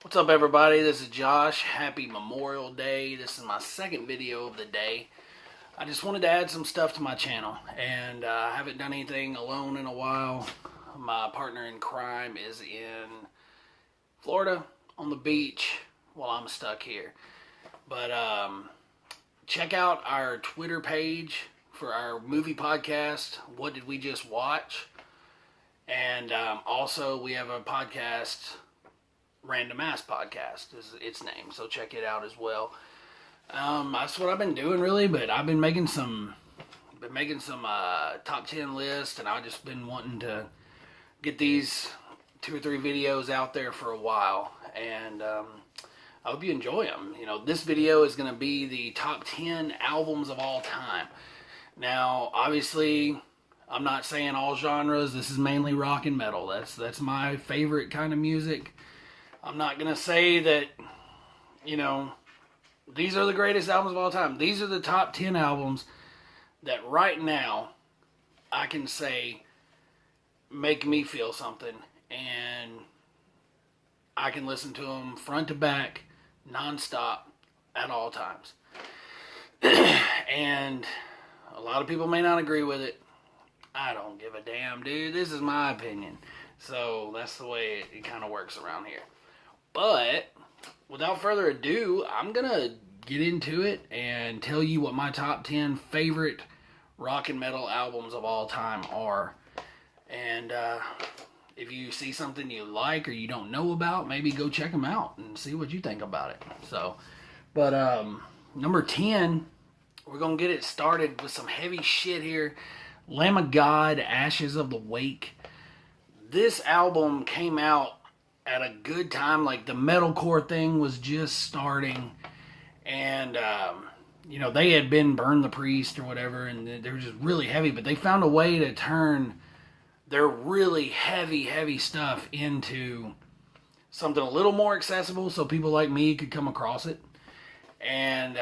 What's up, everybody? This is Josh. Happy Memorial Day. This is my second video of the day. I just wanted to add some stuff to my channel, and I haven't done anything alone in a while. My partner in crime is in Florida on the beach while I'm stuck here. But check out our Twitter page for our movie podcast, What Did We Just Watch? And also we have a podcast, Random Ass Podcast is its name, so check it out as well. That's what I've been doing really, but I've been making some top 10 lists, and I've just been wanting to get these 2 or 3 videos out there for a while, and I hope you enjoy them. You know, this video is going to be the top 10 albums of all time. Now, obviously, I'm not saying all genres. This is mainly rock and metal. That's my favorite kind of music. I'm not going to say that, you know, these are the greatest albums of all time. These are the top 10 albums that right now I can say make me feel something. And I can listen to them front to back, nonstop, at all times. And a lot of people may not agree with it. I don't give a damn, dude. This is my opinion. So that's the way it kind of works around here. But without further ado, I'm going to get into it and tell you what my top 10 favorite rock and metal albums of all time are. And if you see something you like or you don't know about, maybe go check them out and see what you think about it. So, but number 10, we're going to get it started with some heavy shit here. Lamb of God, Ashes of the Wake. This album came out at a good time. Like, the metalcore thing was just starting, and you know, they had been Burn the Priest or whatever, and they were just really heavy, but they found a way to turn their really heavy stuff into something a little more accessible so people like me could come across it. And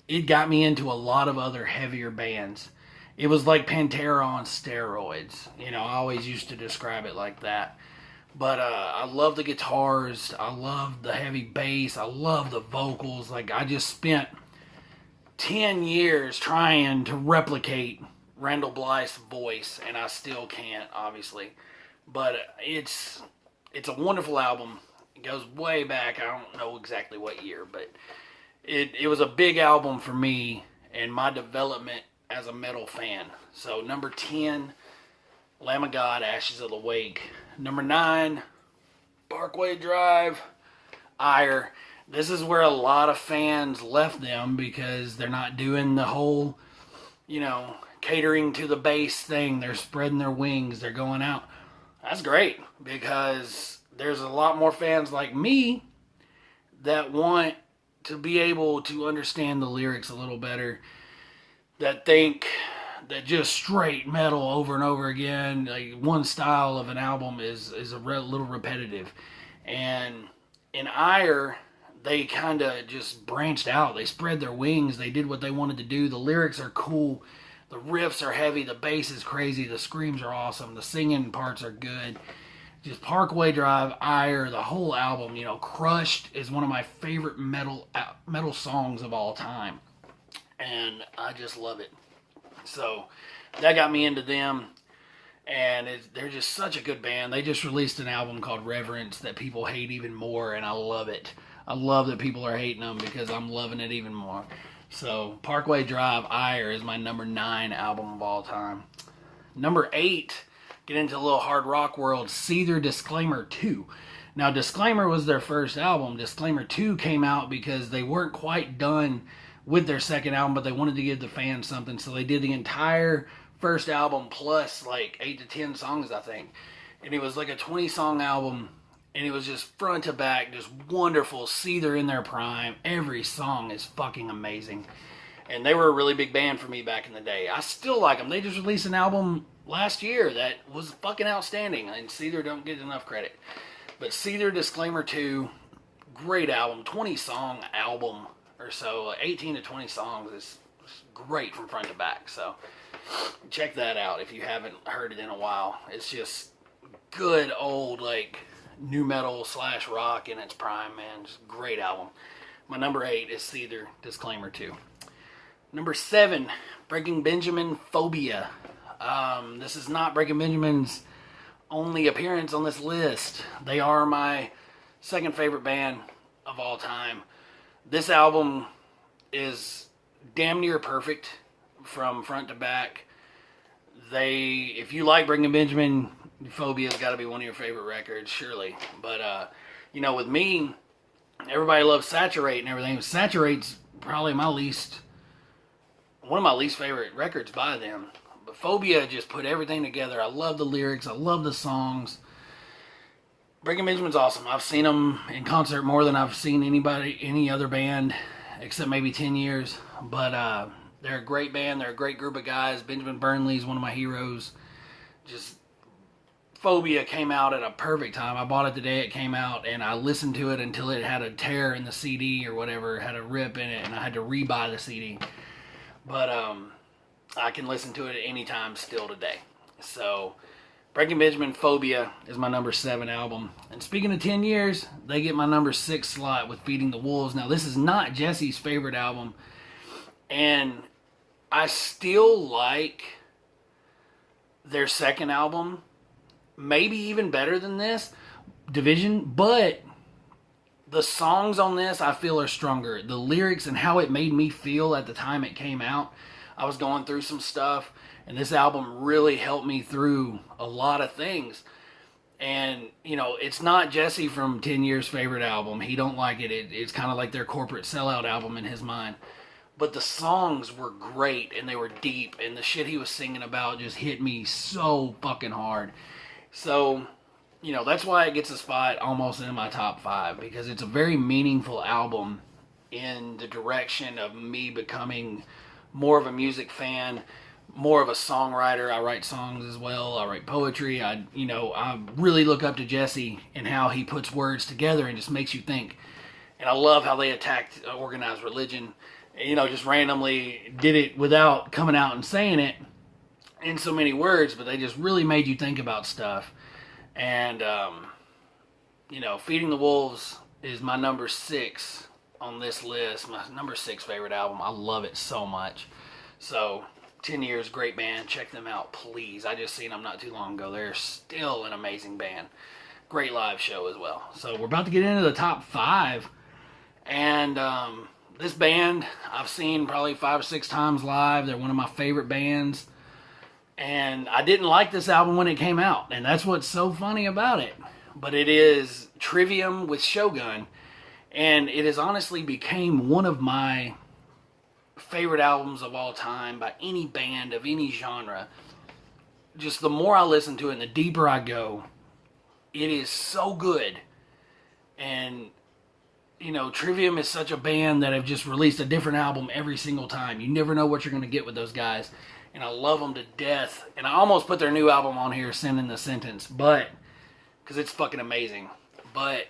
it got me into a lot of other heavier bands. It was like Pantera on steroids. You know, I always used to describe it like that. But I love the guitars. I love the heavy bass. I love the vocals. Like, I just spent 10 years trying to replicate Randall Blythe's voice, and I still can't, obviously. But it's a wonderful album. It goes way back. I don't know exactly what year, but it was a big album for me and my development as a metal fan. So, number 10, Lamb of God, Ashes of the Wake. Number 9, Parkway Drive, Ire. This is where a lot of fans left them because they're not doing the whole, you know, catering to the bass thing. They're spreading their wings. They're going out. That's great, because there's a lot more fans like me that want to be able to understand the lyrics a little better, that think that just straight metal over and over again, like one style of an album is a little repetitive. And in Ire, they kind of just branched out. They spread their wings. They did what they wanted to do. The lyrics are cool. The riffs are heavy. The bass is crazy. The screams are awesome. The singing parts are good. Just Parkway Drive, Ire, the whole album. You know, Crushed is one of my favorite metal songs of all time. And I just love it. So that got me into them, and they're just such a good band. They just released an album called Reverence that people hate even more, and I love it. I love that people are hating them because I'm loving it even more. So Parkway Drive, Ire is my number 9 album of all time. Number 8, get into a little hard rock world, Seether, Disclaimer 2. Now, Disclaimer was their first album. Disclaimer 2 came out because they weren't quite done with their second album, but they wanted to give the fans something, so they did the entire first album plus like 8 to 10 songs, I think. And it was like a 20-song album, and it was just front to back, just wonderful. Seether in their prime. Every song is fucking amazing. And they were a really big band for me back in the day. I still like them. They just released an album last year that was fucking outstanding, and Seether don't get enough credit. But Seether, Disclaimer 2, great album, 20-song album or so, 18 to 20 songs is great from front to back. So check that out if you haven't heard it in a while. It's just good old, like, nu metal / rock in its prime, man. Just great album. My number 8 is Seether, disclaimer 2. Number 7, Breaking Benjamin, Phobia. This is not Breaking Benjamin's only appearance on this list. They are my second favorite band of all time. This album is damn near perfect from front to back. If you like Breaking Benjamin, Phobia's got to be one of your favorite records, surely. But, with me, everybody loves Saturate and everything. Saturate's probably one of my least favorite records by them. But Phobia just put everything together. I love the lyrics. I love the songs. Breaking Benjamin's awesome. I've seen them in concert more than I've seen any other band, except maybe 10 years. But they're a great band. They're a great group of guys. Benjamin Burnley's one of my heroes. Just Phobia came out at a perfect time. I bought it the day it came out, and I listened to it until it had a tear in the CD or whatever, had a rip in it, and I had to rebuy the CD. But I can listen to it at any time still today. So Breaking Benjamin, Phobia is my number 7 album. And speaking of 10 years, they get my number 6 slot with Feeding the Wolves. Now, this is not Jesse's favorite album, and I still like their second album, maybe even better than this, Division, but the songs on this I feel are stronger. The lyrics and how it made me feel at the time it came out, I was going through some stuff, and this album really helped me through a lot of things. And, it's not Jesse from 10 Years' favorite album. He don't like it. It's kind of like their corporate sellout album in his mind. But the songs were great, and they were deep, and the shit he was singing about just hit me so fucking hard. So, that's why it gets a spot almost in my top 5, because it's a very meaningful album in the direction of me becoming more of a music fan, more of a songwriter. I write songs as well. I write poetry. I really look up to Jesse and how he puts words together and just makes you think. And I love how they attacked organized religion. Just randomly did it without coming out and saying it in so many words, but they just really made you think about stuff. And, Feeding the Wolves is my number 6 on this list, my number 6 favorite album. I love it so much. So, 10 Years, great band. Check them out, please. I just seen them not too long ago. They're still an amazing band. Great live show as well. So, we're about to get into the top 5. And, this band I've seen probably 5 or 6 times live. They're one of my favorite bands. And I didn't like this album when it came out. And that's what's so funny about it. But it is Trivium with Shogun. And it has honestly became one of my favorite albums of all time by any band of any genre. Just the more I listen to it and the deeper I go, it is so good. And Trivium is such a band that have just released a different album every single time. You never know what you're going to get with those guys. And I love them to death. And I almost put their new album on here, Sin in the Sentence, because it's fucking amazing. But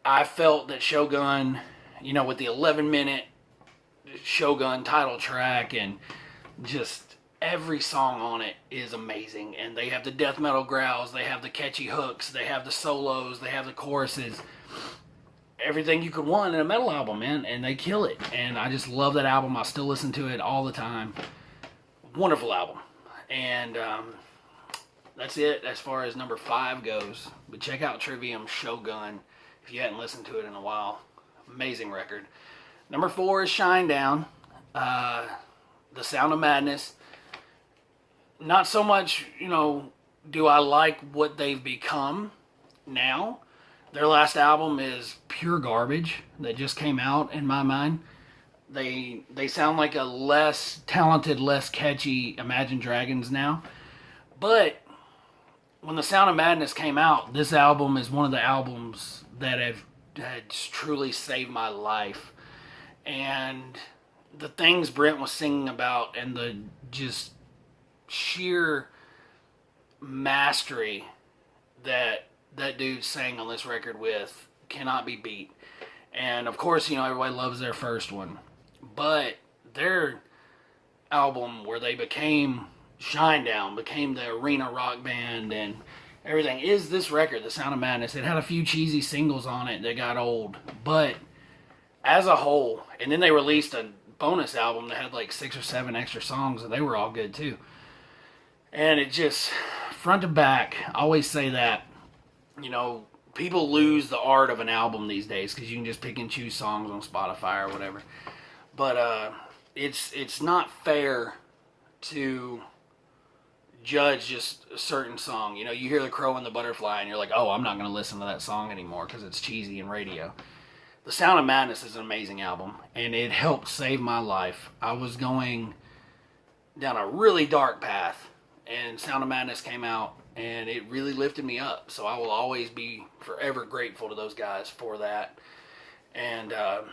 I felt that Shogun, with the 11-minute Shogun title track and just every song on it is amazing. And they have the death metal growls, they have the catchy hooks, they have the solos, they have the choruses. Everything you could want in a metal album, man, and they kill it. And I just love that album. I still listen to it all the time. Wonderful album. And that's it as far as number 5 goes. But check out Trivium Shogun if you hadn't listened to it in a while. Amazing record. Number 4 is Shinedown. The Sound of Madness. Not so much, do I like what they've become now. Their last album is pure garbage that just came out in my mind. They sound like a less talented, less catchy Imagine Dragons now. But when The Sound of Madness came out, this album is one of the albums that have truly saved my life. And the things Brent was singing about and the just sheer mastery that dude sang on this record with cannot be beat. And of course, everybody loves their first one. But their album where they became Shinedown, became the arena rock band, and everything, is this record, The Sound of Madness. It had a few cheesy singles on it that got old, but as a whole, and then they released a bonus album that had like 6 or 7 extra songs, and they were all good too. And it just, front to back, I always say that, people lose the art of an album these days because you can just pick and choose songs on Spotify or whatever. But it's not fair to judge just a certain song. You hear The Crow and the Butterfly and you're like, oh, I'm not going to listen to that song anymore because it's cheesy and radio. The Sound of Madness is an amazing album, and it helped save my life. I was going down a really dark path, and Sound of Madness came out, and it really lifted me up. So I will always be forever grateful to those guys for that. And, I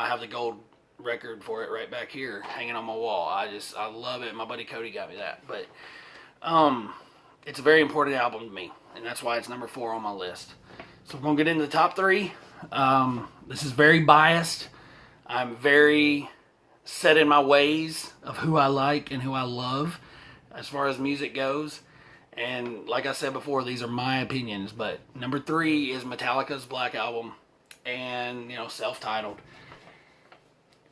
have the gold record for it right back here hanging on my wall. I love it. My buddy Cody got me that. But it's a very important album to me, and that's why it's number 4 on my list. So we're going to get into the top 3. This is very biased. I'm very set in my ways of who I like and who I love as far as music goes. And like I said before, these are my opinions. But number 3 is Metallica's Black Album, and self-titled.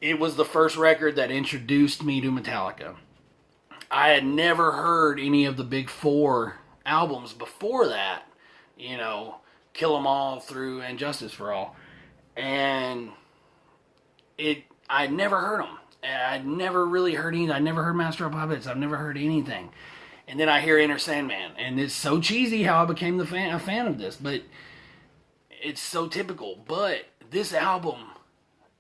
It was the first record that introduced me to Metallica. I had never heard any of the big 4 albums before that. Kill 'Em All through And Justice for All. And I'd never heard them. I'd never really heard anything. I'd never heard Master of Puppets. I've never heard anything. And then I hear Enter Sandman. And it's so cheesy how I became a fan of this. But it's so typical. But this album,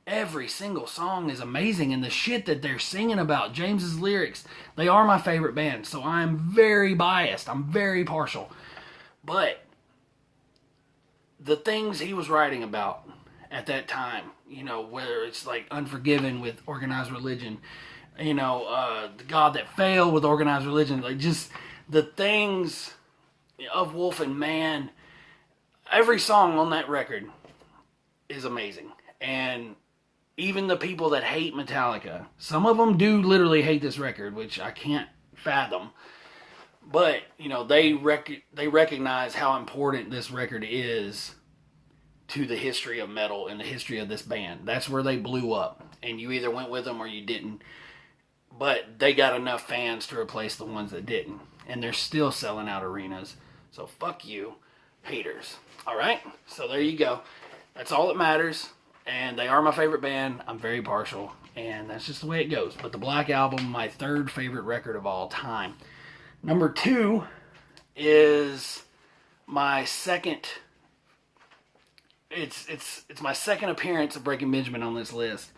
every single song is amazing. And the shit that they're singing about, James's lyrics, they are my favorite band. So I'm very biased. I'm very partial. But the things he was writing about at that time, whether it's like Unforgiven with Organized Religion, the God That Failed with Organized Religion, like just the things of Wolf and Man, every song on that record is amazing. And even the people that hate Metallica, some of them do literally hate this record, which I can't fathom. But, they recognize how important this record is to the history of metal and the history of this band. That's where they blew up. And you either went with them or you didn't. But they got enough fans to replace the ones that didn't. And they're still selling out arenas. So fuck you, haters. Alright? So there you go. That's all that matters. And they are my favorite band. I'm very partial. And that's just the way it goes. But the Black Album, my 3rd favorite record of all time. Number 2 is my second. It's my second appearance of Breaking Benjamin on this list.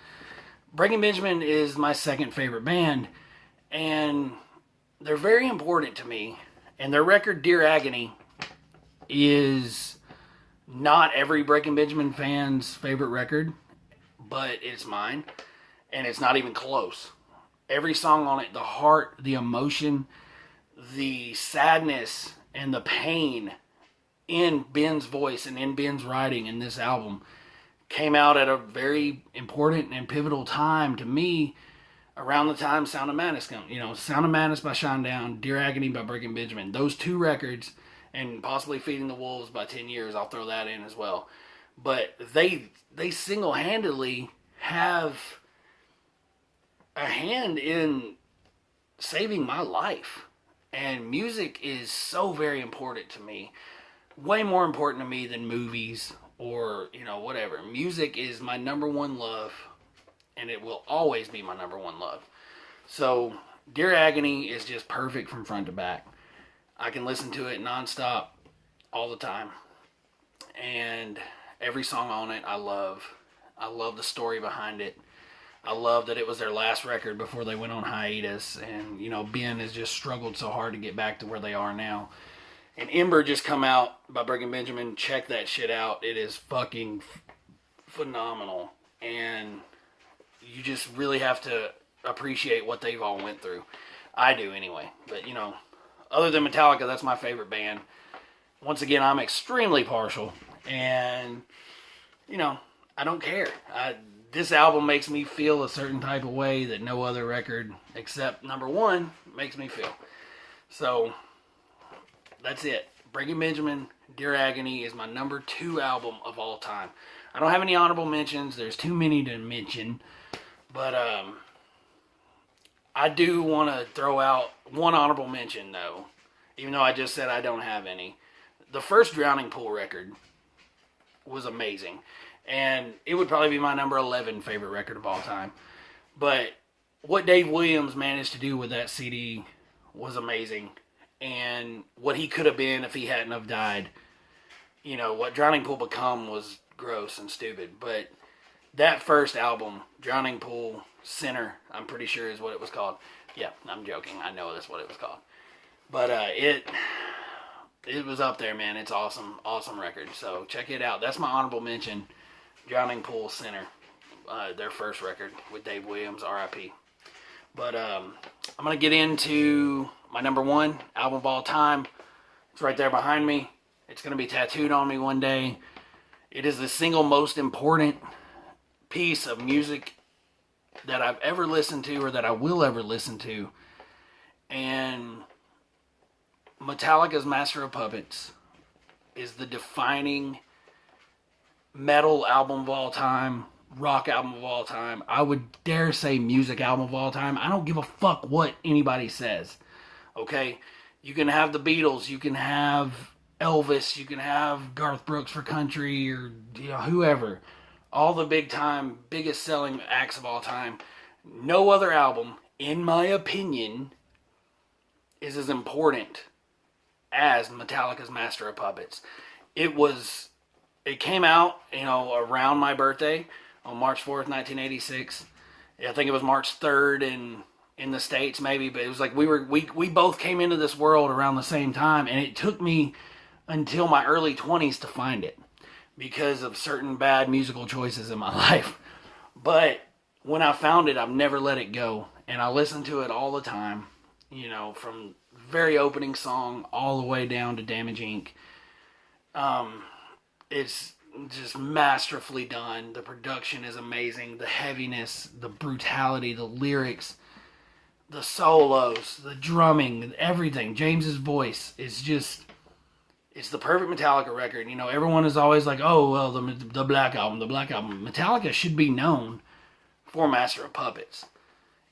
Breaking Benjamin is my second favorite band, and they're very important to me. And their record, Dear Agony, is not every Breaking Benjamin fan's favorite record, but it's mine, and it's not even close. Every song on it, the heart, the emotion, the sadness and the pain in Ben's voice and in Ben's writing in this album came out at a very important and pivotal time to me, around the time Sound of Madness came. Sound of Madness by Shinedown, Dear Agony by Breaking Benjamin. Those 2 records, and possibly Feeding the Wolves by 10 Years, I'll throw that in as well. But they single-handedly have a hand in saving my life. And music is so very important to me. Way more important to me than movies or, whatever. Music is my number 1 love. And it will always be my number 1 love. So, Dear Agony is just perfect from front to back. I can listen to it nonstop all the time. And every song on it I love. I love the story behind it. I love that it was their last record before they went on hiatus. And, Ben has just struggled so hard to get back to where they are now. And Ember just come out by Breaking Benjamin. Check that shit out. It is fucking phenomenal. And you just really have to appreciate what they've all went through. I do anyway. But, other than Metallica, that's my favorite band. Once again, I'm extremely partial. And, I don't care. This album makes me feel a certain type of way that no other record except number 1 makes me feel. So, that's it. Breaking Benjamin, Dear Agony is my number 2 album of all time. I don't have any honorable mentions. There's too many to mention. But I do want to throw out one honorable mention, though. Even though I just said I don't have any. The first Drowning Pool record was amazing. And it would probably be my number 11 favorite record of all time. But what Dave Williams managed to do with that CD was amazing. And what he could have been if he hadn't have died. You know, what Drowning Pool become was gross and stupid. But that first album, Drowning Pool Sinner, I'm pretty sure is what it was called. Yeah, I'm joking. I know that's what it was called. But it was up there, man. It's awesome. Awesome record. So check it out. That's my honorable mention. Drowning Pool Sinner. Their first record with Dave Williams, R.I.P. But I'm going to get into my number 1 album of all time. It's right there behind me. It's going to be tattooed on me one day. It is the single most important piece of music that I've ever listened to or that I will ever listen to. And Metallica's Master of Puppets is the defining metal album of all time, rock album of all time. I would dare say music album of all time. I don't give a fuck what anybody says. Okay? You can have the Beatles, you can have Elvis, you can have Garth Brooks for country, or whoever. All the big time, biggest selling acts of all time. No other album, in my opinion, is as important as Metallica's Master of Puppets. It came out, around my birthday on March 4th, 1986. I think it was March 3rd in the States, maybe, but it was like we both came into this world around the same time, and it took me until my early 20s to find it because of certain bad musical choices in my life. But when I found it, I've never let it go, and I listen to it all the time, from very opening song all the way down to Damage Inc. It's just masterfully done. The production is amazing. The heaviness, the brutality, the lyrics, the solos, the drumming, everything. James's voice is just... It's the perfect Metallica record. Everyone is always like, oh, well, the Black Album, the Black Album. Metallica should be known for Master of Puppets.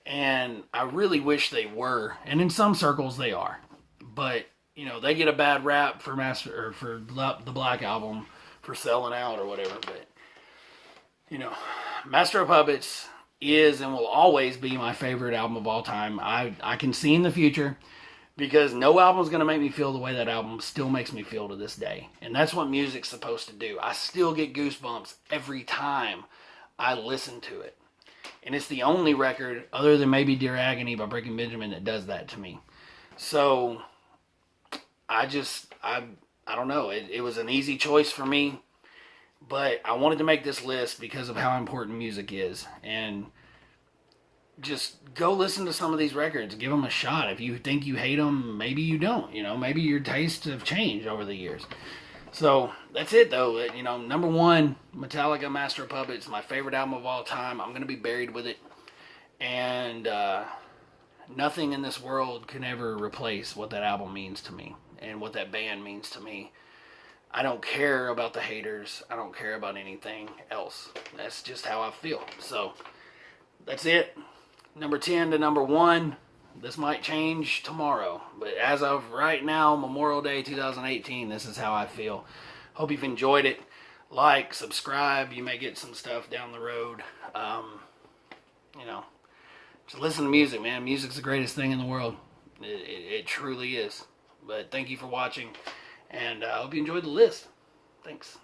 And I really wish they were. And in some circles, they are. But, they get a bad rap for the Black Album for selling out or whatever. But, Master of Puppets is and will always be my favorite album of all time. I can see in the future... Because no album's going to make me feel the way that album still makes me feel to this day. And that's what music's supposed to do. I still get goosebumps every time I listen to it. And it's the only record, other than maybe Dear Agony by Breaking Benjamin, that does that to me. So, I don't know. It was an easy choice for me. But I wanted to make this list because of how important music is. And... just go listen to some of these records. Give them a shot. If you think you hate them, maybe you don't. Maybe your tastes have changed over the years. So, that's it, though. Number 1, Metallica, Master of Puppets, my favorite album of all time. I'm going to be buried with it. And nothing in this world can ever replace what that album means to me and what that band means to me. I don't care about the haters. I don't care about anything else. That's just how I feel. So, that's it. Number 10 to number 1. This might change tomorrow. But as of right now, Memorial Day 2018, this is how I feel. Hope you've enjoyed it. Like, subscribe. You may get some stuff down the road. Just listen to music, man. Music's the greatest thing in the world. It truly is. But thank you for watching. And I hope you enjoyed the list. Thanks.